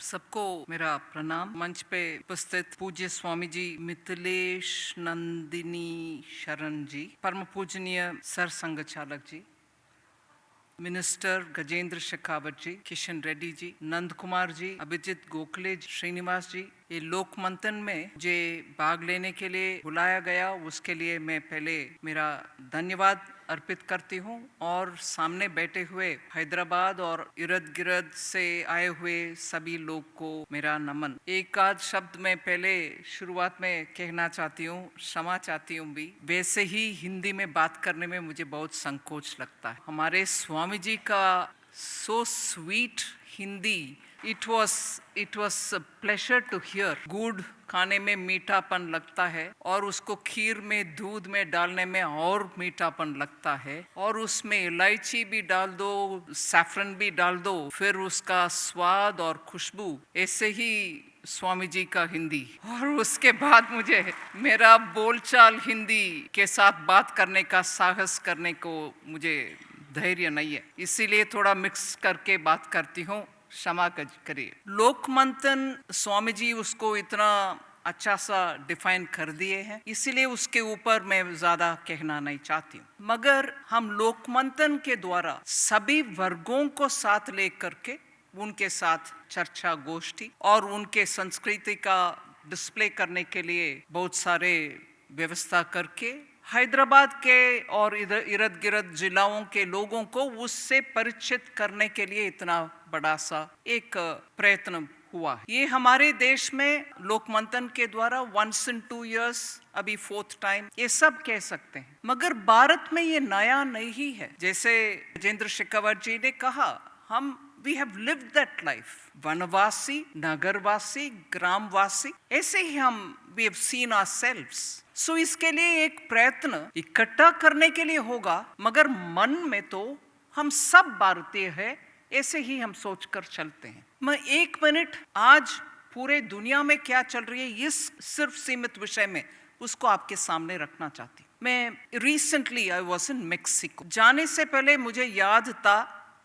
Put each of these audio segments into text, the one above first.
सबको मेरा प्रणाम। मंच पे उपस्थित पूज्य स्वामी जी मिथिलेश नंदिनी शरण जी, परम पूजनीय सर संघ चालक जी, मिनिस्टर गजेंद्र शेखावत जी, किशन रेड्डी जी, नंद कुमार जी, अभिजीत गोखले जी, श्रीनिवास जी, ये लोक मंथन में मुझे भाग लेने के लिए बुलाया गया, उसके लिए मैं पहले मेरा धन्यवाद अर्पित करती हूँ। और सामने बैठे हुए हैदराबाद और इर्द गिर्द से आए हुए सभी लोग को मेरा नमन। एक आध शब्द मैं पहले शुरुआत में कहना चाहती हूँ, क्षमा चाहती हूँ भी। वैसे ही हिंदी में बात करने में मुझे बहुत संकोच लगता है। हमारे स्वामी जी का so sweet Hindi, it was a pleasure to hear. गुड़ खाने में मीठापन लगता है और उसको खीर में दूध में डालने में और मीठापन लगता है, और उसमें इलायची भी डाल दो, सैफरन भी डाल दो, फिर उसका स्वाद और खुशबू। ऐसे ही स्वामी जी का हिंदी। और उसके बाद मुझे मेरा बोलचाल हिंदी के साथ बात करने का साहस करने को मुझे धैर्य नहीं है, इसीलिए थोड़ा मिक्स करके बात करती हूँ, क्षमा करिए। लोक मंथन स्वामी जी उसको इतना अच्छा सा डिफाइन कर दिए हैं, इसीलिए उसके ऊपर मैं ज्यादा कहना नहीं चाहती हूँ। मगर हम लोक मंथन के द्वारा सभी वर्गों को साथ लेकर के उनके साथ चर्चा गोष्ठी और उनके संस्कृति का डिस्प्ले करने के लिए बहुत सारे व्यवस्था करके हैदराबाद के और इर्द गिर्द जिलाओं के लोगों को उससे परिचित करने के लिए इतना बड़ा सा एक प्रयत्न हुआ है। ये हमारे देश में लोक मंथन के द्वारा once in 2 years, अभी 4th टाइम, ये सब कह सकते हैं। मगर भारत में ये नया नहीं है। जैसे गजेंद्र शेखावत जी ने कहा, हम we have lived that life, वनवासी, नगरवासी, ग्रामवासी, ऐसे ही हम we have seen ourselves. सो इसके लिए एक प्रयत्न इकट्ठा करने के लिए होगा, मगर मन में तो हम सब भारतीय हैं, ऐसे ही हम सोचकर चलते हैं। मैं 1 मिनट आज पूरे दुनिया में क्या चल रही है इस सिर्फ सीमित विषय में उसको आपके सामने रखना चाहती हूँ। मैं recently I was in Mexico. जाने से पहले मुझे याद था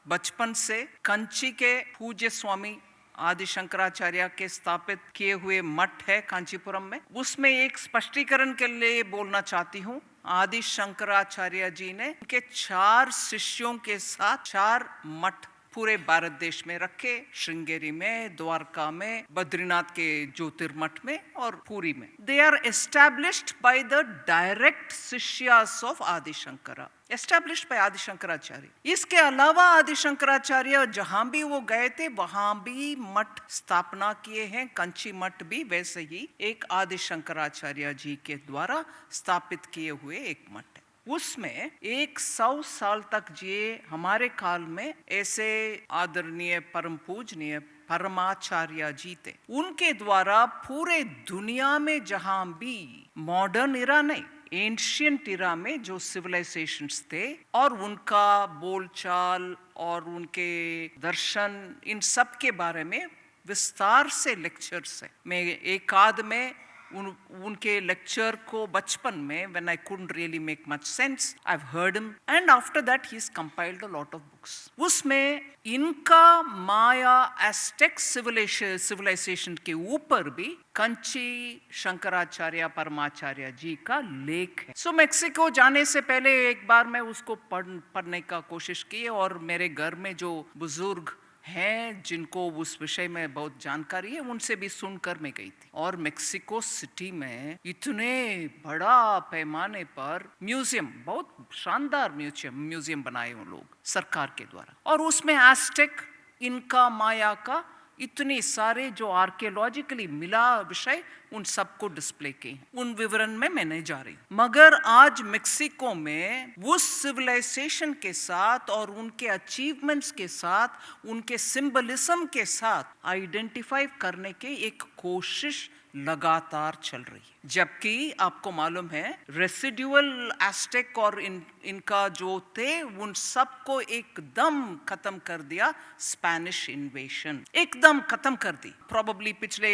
बचपन से कंची के पूज्य स्वामी आदि शंकराचार्य के स्थापित किए हुए मठ है कांचीपुरम में, उसमें एक स्पष्टीकरण के लिए बोलना चाहती हूँ। आदि शंकराचार्य जी ने उनके 4 शिष्यों के साथ 4 मठ पूरे भारत देश में रखे, श्रृंगेरी में, द्वारका में, बद्रीनाथ के ज्योतिर्मठ में और पुरी में। They are established by the direct शिष्यास of Adi Shankara, established bye आदि शंकराचार्य। इसके अलावा आदि शंकराचार्य जहां भी वो गए थे वहां भी मठ स्थापना किए हैं। कंची मठ भी वैसे ही एक आदि शंकराचार्य जी के द्वारा स्थापित किए हुए एक मठ है। उसमें 100 साल तक जिए हमारे काल में ऐसे आदरणीय परम पूजनीय परमाचार्य जी थे। उनके द्वारा पूरे दुनिया में जहां भी मॉडर्न इरा नहीं, एंशियंट इरा में जो सिविलाइजेशंस थे और उनका बोलचाल और उनके दर्शन, इन सब के बारे में विस्तार से लेक्चर्स है। मैं एक आध में उनके लेक्चर को बचपन में, when I couldn't really make much sense, I've heard him, and after that he's compiled a lot of books. उसमें इनका माया एस्टेक सिविलाइजेशन के ऊपर भी कंची शंकराचार्य परमाचार्य जी का लेख है। सो मेक्सिको जाने से पहले एक बार मैं उसको पढ़ने का कोशिश की, और मेरे घर में जो बुजुर्ग हैं जिनको उस विषय में बहुत जानकारी है, उनसे भी सुनकर मैं गई थी। और मेक्सिको सिटी में इतने बड़ा पैमाने पर म्यूजियम, बहुत शानदार म्यूजियम बनाए उन लोग सरकार के द्वारा, और उसमें एस्टेक, इनका, माया का इतने सारे जो आर्कियोलॉजिकली मिला विषय, उन सबको डिस्प्ले किए। उन विवरण में मैं नहीं जा रही, मगर आज मेक्सिको में उस सिविलाइजेशन के साथ और उनके अचीवमेंट्स के साथ, उनके सिंबलिज्म के साथ आइडेंटिफाई करने के एक कोशिश लगातार चल रही है। जबकि आपको मालूम है रेसिडुअल एस्टेक और इनका जो थे, उन सबको एकदम खत्म कर दिया स्पेनिश इन्वेशन, एकदम खत्म कर दी। प्रोबेबली पिछले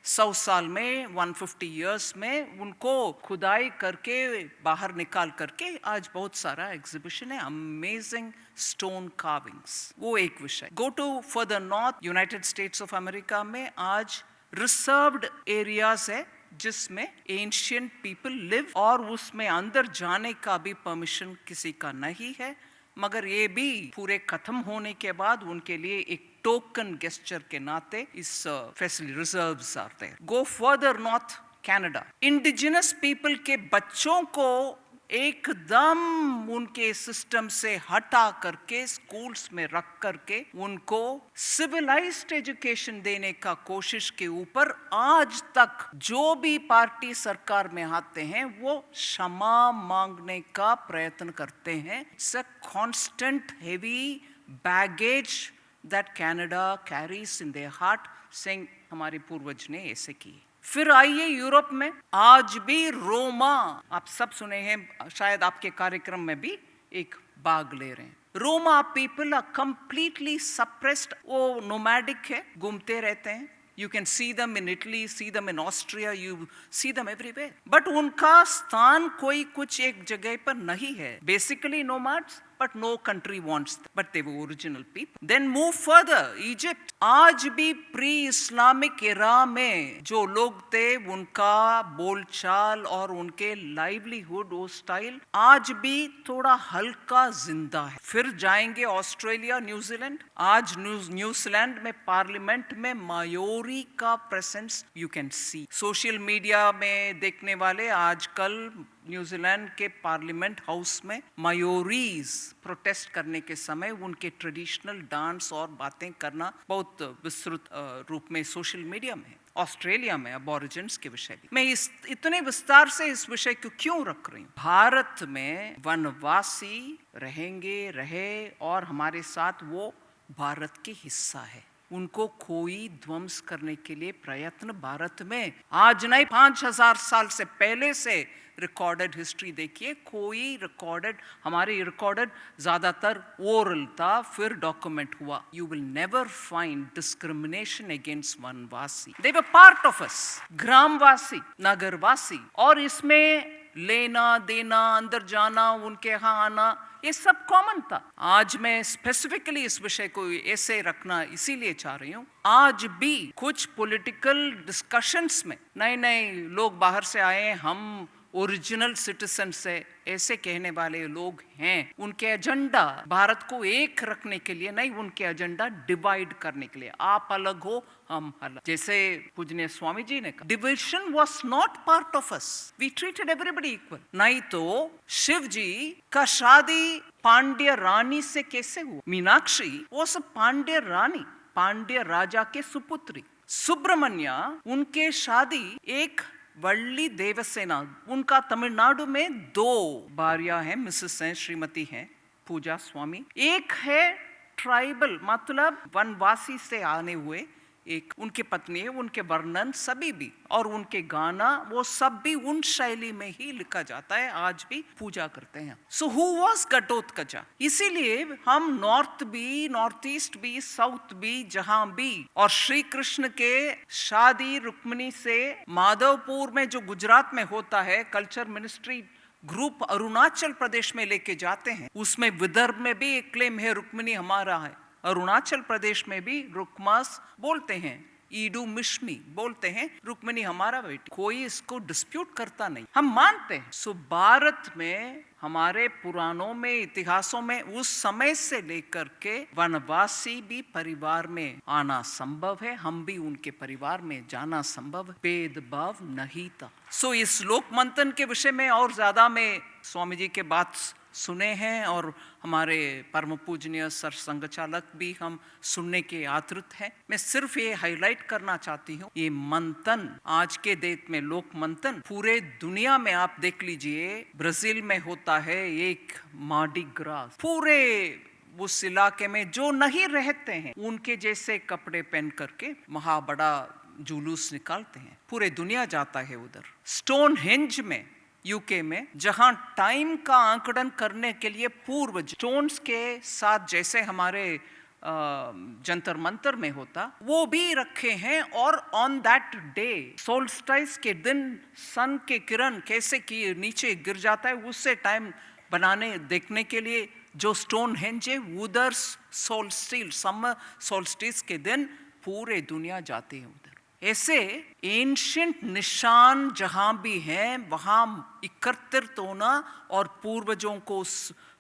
100 साल में 150 इयर्स में उनको खुदाई करके बाहर निकाल करके आज बहुत सारा एग्जीबिशन है, अमेजिंग स्टोन कार्विंग्स। वो एक विषय। Go to further north, United States of America में आज रिजर्व्ड एरियाज है जिसमें एंशियंट पीपल लिव, और उसमें अंदर जाने का भी परमिशन किसी का नहीं है, मगर ये भी पूरे खत्म होने के बाद उनके लिए एक टोकन गेस्चर के नाते इस facility reserves are there. Go further north, Canada, indigenous people के बच्चों को एकदम उनके सिस्टम से हटा करके स्कूल्स में रख करके उनको सिविलाइज्ड एजुकेशन देने का कोशिश के ऊपर आज तक जो भी पार्टी सरकार में आते हैं वो क्षमा मांगने का प्रयत्न करते हैं। It's a constant heavy baggage that Canada carries in their heart, saying हमारे पूर्वज ने ऐसे की। फिर आइए यूरोप में, आज भी रोमा, आप सब सुने हैं, शायद आपके कार्यक्रम में भी एक भाग ले रहे हैं। Roma people are completely suppressed, वो नोमैडिक है, घूमते रहते हैं। You can see them in Italy, see them in Austria, you see them everywhere. But उनका स्थान कोई कुछ एक जगह पर नहीं है। Basically nomads, but no country wants them. But they were original people. Then move further, Egypt. आज भी प्री-इस्लामिक एरा में जो लोग थे उनका बोलचाल और उनके लाइवलीहुड, वो स्टाइल आज भी थोड़ा हल्का जिंदा है। फिर जाएंगे ऑस्ट्रेलिया, न्यूजीलैंड। आज न्यूजीलैंड में पार्लियामेंट में मायोरी का presence you can see. Social media में देखने वाले आजकल न्यूजीलैंड के पार्लियामेंट हाउस में मायोरीज प्रोटेस्ट करने के समय उनके ट्रेडिशनल डांस और बातें करना बहुत विस्तृत रूप में सोशल मीडिया में। ऑस्ट्रेलिया में अबॉरिजिन्स के विषय भी मैं इतने विस्तार से इस विषय को क्यों रख रही हूँ। भारत में वनवासी रहे और हमारे साथ वो भारत के हिस्सा है। उनको कोई ध्वंस करने के लिए प्रयत्न भारत में आज नहीं, 5000 साल से पहले से रिकॉर्डेड हिस्ट्री देखिए, कोई रिकॉर्डेड, हमारे रिकॉर्डेड ज्यादातर ओरल था, फिर डॉक्यूमेंट हुआ। You will never find discrimination against वनवासी। दे वर पार्ट ऑफ अस, ग्रामवासी, नगरवासी, और इसमें लेना देना, अंदर जाना, उनके यहाँ आना, ये सब कॉमन था। आज मैं स्पेसिफिकली इस विषय को ऐसे रखना इसीलिए चाह रही हूँ। आज भी कुछ पॉलिटिकल डिस्कशंस में नए नए लोग बाहर से आए, हम ओरिजिनल सिटीजन से ऐसे कहने वाले लोग हैं। उनके एजेंडा भारत को एक रखने के लिए नहीं, उनके एजेंडा डिवाइड करने के लिए। आप अलग हो, हम अलग। जैसे पूजनीय स्वामी जी ने कहा, division was not part of us, we treated everybody equal. नहीं तो शिव जी का शादी पांड्य रानी से कैसे हुआ? मीनाक्षी वो सब पांड्य रानी, पांड्य राजा के सुपुत्री। सुब्रमण्या, उनके शादी एक वल्ली देवसेना, उनका तमिलनाडु में 2 भार्या हैं, मिसेस हैं, श्रीमती हैं, पूजा स्वामी। एक है ट्राइबल, मतलब वनवासी से आने हुए एक उनके पत्नी है। उनके वर्णन सभी भी और उनके गाना वो सब भी उन शैली में ही लिखा जाता है, आज भी पूजा करते हैं। So who was Ghatotkacha? इसीलिए हम नॉर्थ भी, नॉर्थ ईस्ट भी, साउथ भी, जहां भी, और श्री कृष्ण के शादी रुक्मिणी से माधवपुर में जो गुजरात में होता है, culture ministry group Arunachal Pradesh में लेके जाते हैं। उसमें विदर्भ में भी एक क्लेम है रुक्मिणी हमारा है, अरुणाचल प्रदेश में भी रुक्मास बोलते हैं, ईडू मिश्मी बोलते हैं, रुक्मिणी हमारा बेटी। कोई इसको डिस्प्यूट करता नहीं, हम मानते हैं। सो भारत में हमारे पुराणों में, इतिहासों में उस समय से लेकर के वनवासी भी परिवार में आना संभव है, हम भी उनके परिवार में जाना संभव है, भेदभाव नहीं था। सो इस लोक मंथन के विषय में और ज्यादा मैं स्वामी जी के बात सुने हैं और हमारे परम पूजनीय सर संघ चालक भी हम सुनने के आतुर हैं। मैं सिर्फ ये हाईलाइट करना चाहती हूँ, ये मंथन आज के डेट में लोक मंथन पूरे दुनिया में आप देख लीजिए, ब्राजील में होता है एक मार्डी ग्रास, पूरे उस इलाके में जो नहीं रहते हैं उनके जैसे कपड़े पहन करके महा बड़ा जुलूस निकालते हैं, पूरे दुनिया जाता है उधर। स्टोनहेंज में, यूके में, जहां टाइम का आंकड़न करने के लिए पूर्वज स्टोन्स के साथ, जैसे हमारे जंतर मंतर में होता, वो भी रखे हैं। और ऑन दैट डे सोल्स्टाइस के दिन सन के किरण कैसे कि नीचे गिर जाता है, उससे टाइम बनाने देखने के लिए जो स्टोन हेंज है उधर समर सोल्स्टिस के दिन पूरे दुनिया जाती है उधर। ऐसे एंशिएंट निशान जहां भी हैं वहां एकत्रित होना और पूर्वजों को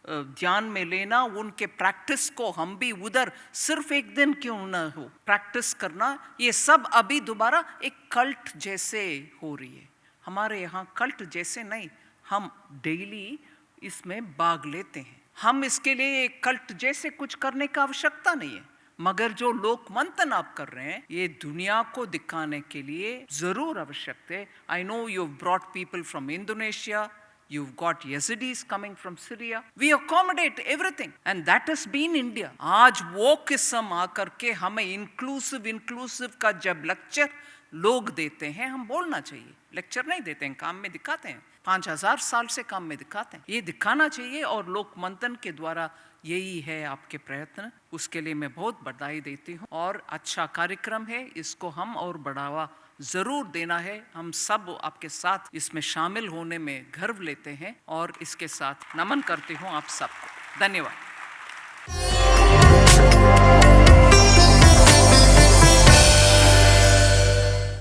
ध्यान में लेना, उनके प्रैक्टिस को हम भी उधर सिर्फ एक दिन क्यों न हो प्रैक्टिस करना, ये सब अभी दोबारा एक कल्ट जैसे हो रही है। हमारे यहाँ कल्ट जैसे नहीं, हम डेली इसमें भाग लेते हैं। हम इसके लिए एक कल्ट जैसे कुछ करने का आवश्यकता नहीं है, मगर जो लोक मंथन आप कर रहे हैं ये दुनिया को दिखाने के लिए जरूर आवश्यक है। I know you brought people from Indonesia, you've got Yazidis coming from Syria. We accommodate everything and that has been India. आज wokeism आकर के हमें inclusive का जब लेक्चर लोग देते हैं, हम बोलना चाहिए। लेक्चर नहीं देते हैं, काम में दिखाते हैं। 5000 साल से काम में दिखाते हैं, ये दिखाना चाहिए। और लोक मंथन के द्वारा यही है आपके प्रयत्न, उसके लिए मैं बहुत बधाई देती हूँ। और अच्छा कार्यक्रम है, इसको हम और बढ़ावा जरूर देना है। हम सब आपके साथ इसमें शामिल होने में गर्व लेते हैं और इसके साथ नमन करती हूँ आप सबको। धन्यवाद।